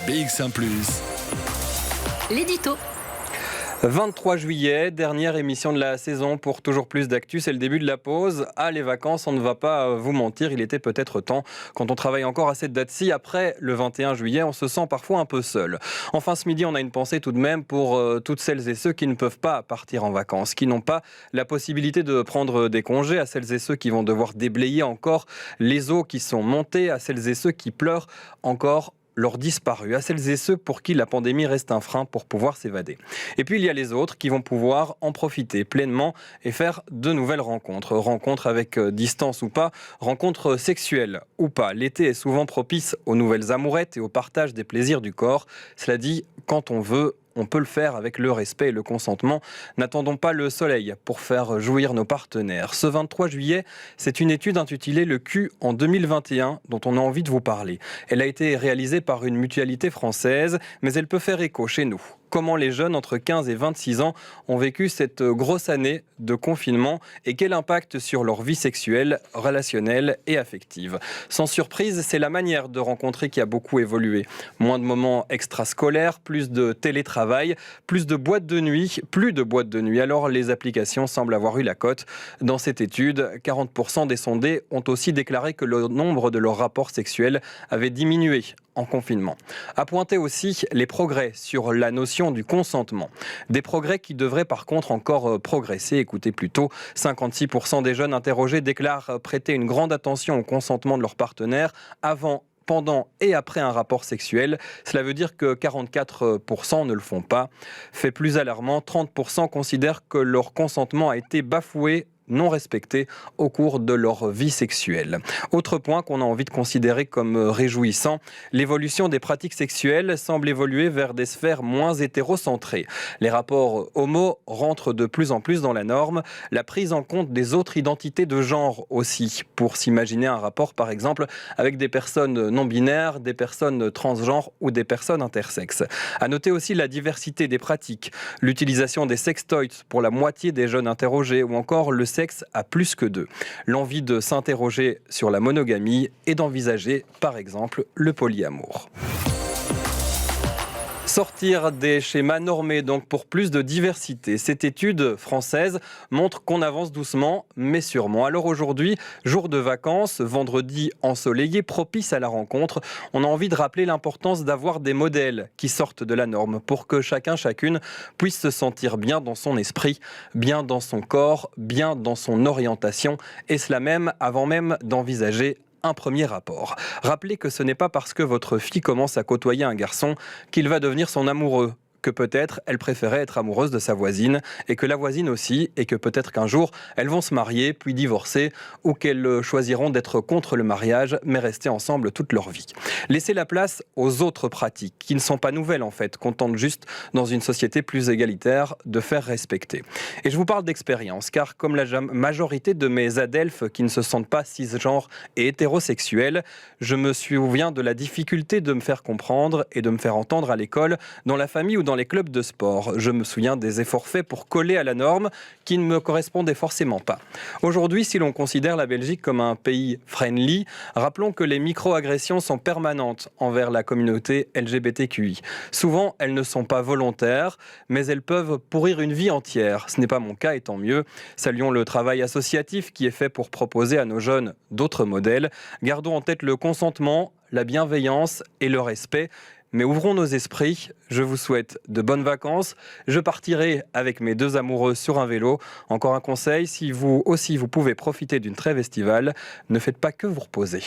BX1 ⁇ L'édito. 23 juillet, dernière émission de la saison. Pour toujours plus d'actu, c'est le début de la pause. Ah, les vacances, on ne va pas vous mentir, il était peut-être temps. Quand on travaille encore à cette date-ci, après le 21 juillet, on se sent parfois un peu seul. Enfin, ce midi, on a une pensée tout de même pour toutes celles et ceux qui ne peuvent pas partir en vacances, qui n'ont pas la possibilité de prendre des congés, à celles et ceux qui vont devoir déblayer encore les eaux qui sont montées, à celles et ceux qui pleurent encore leurs disparus, à celles et ceux pour qui la pandémie reste un frein pour pouvoir s'évader. Et puis il y a les autres qui vont pouvoir en profiter pleinement et faire de nouvelles rencontres. Rencontres avec distance ou pas, rencontres sexuelles ou pas. L'été est souvent propice aux nouvelles amourettes et au partage des plaisirs du corps. Cela dit, quand on veut, on peut le faire avec le respect et le consentement. N'attendons pas le soleil pour faire jouir nos partenaires. Ce 23 juillet, c'est une étude intitulée Le cul en 2021 dont on a envie de vous parler. Elle a été réalisée par une mutualité française, mais elle peut faire écho chez nous. Comment les jeunes entre 15 et 26 ans ont vécu cette grosse année de confinement et quel impact sur leur vie sexuelle, relationnelle et affective. Sans surprise, c'est la manière de rencontrer qui a beaucoup évolué. Moins de moments extrascolaires, plus de télétravail, plus de boîtes de nuit, plus de boîtes de nuit. Alors les applications semblent avoir eu la cote. Dans cette étude, 40% des sondés ont aussi déclaré que le nombre de leurs rapports sexuels avait diminué en confinement. À pointer aussi les progrès sur la notion du consentement. Des progrès qui devraient par contre encore progresser. Écoutez plutôt, 56% des jeunes interrogés déclarent prêter une grande attention au consentement de leur partenaire avant, pendant et après un rapport sexuel. Cela veut dire que 44% ne le font pas. Fait plus alarmant, 30% considèrent que leur consentement a été bafoué, non respectés au cours de leur vie sexuelle. Autre point qu'on a envie de considérer comme réjouissant, l'évolution des pratiques sexuelles semble évoluer vers des sphères moins hétérocentrées. Les rapports homo rentrent de plus en plus dans la norme, la prise en compte des autres identités de genre aussi, pour s'imaginer un rapport par exemple avec des personnes non binaires, des personnes transgenres ou des personnes intersexes. À noter aussi la diversité des pratiques, l'utilisation des sextoys pour la moitié des jeunes interrogés ou encore le sexe à plus que deux. L'envie de s'interroger sur la monogamie et d'envisager, par exemple, le polyamour. Sortir des schémas normés, donc pour plus de diversité. Cette étude française montre qu'on avance doucement, mais sûrement. Alors aujourd'hui, jour de vacances, vendredi ensoleillé, propice à la rencontre, on a envie de rappeler l'importance d'avoir des modèles qui sortent de la norme pour que chacun, chacune puisse se sentir bien dans son esprit, bien dans son corps, bien dans son orientation, et cela même avant même d'envisager un premier rapport. Rappelez que ce n'est pas parce que votre fille commence à côtoyer un garçon qu'il va devenir son amoureux, que peut-être elle préférait être amoureuse de sa voisine, et que la voisine aussi, et que peut-être qu'un jour elles vont se marier, puis divorcer, ou qu'elles choisiront d'être contre le mariage, mais rester ensemble toute leur vie. Laissez la place aux autres pratiques, qui ne sont pas nouvelles en fait, qu'on tente juste, dans une société plus égalitaire, de faire respecter. Et je vous parle d'expérience, car comme la majorité de mes adelphes qui ne se sentent pas cisgenres et hétérosexuels, je me souviens de la difficulté de me faire comprendre et de me faire entendre à l'école, dans la famille ou dans les clubs de sport. Je me souviens des efforts faits pour coller à la norme qui ne me correspondait forcément pas. Aujourd'hui, si l'on considère la Belgique comme un pays friendly, rappelons que les micro-agressions sont permanentes envers la communauté LGBTQI. Souvent, elles ne sont pas volontaires, mais elles peuvent pourrir une vie entière. Ce n'est pas mon cas et tant mieux. Saluons le travail associatif qui est fait pour proposer à nos jeunes d'autres modèles. Gardons en tête le consentement, la bienveillance et le respect. Mais ouvrons nos esprits, je vous souhaite de bonnes vacances. Je partirai avec mes deux amoureux sur un vélo. Encore un conseil, si vous aussi vous pouvez profiter d'une trêve estivale, ne faites pas que vous reposer.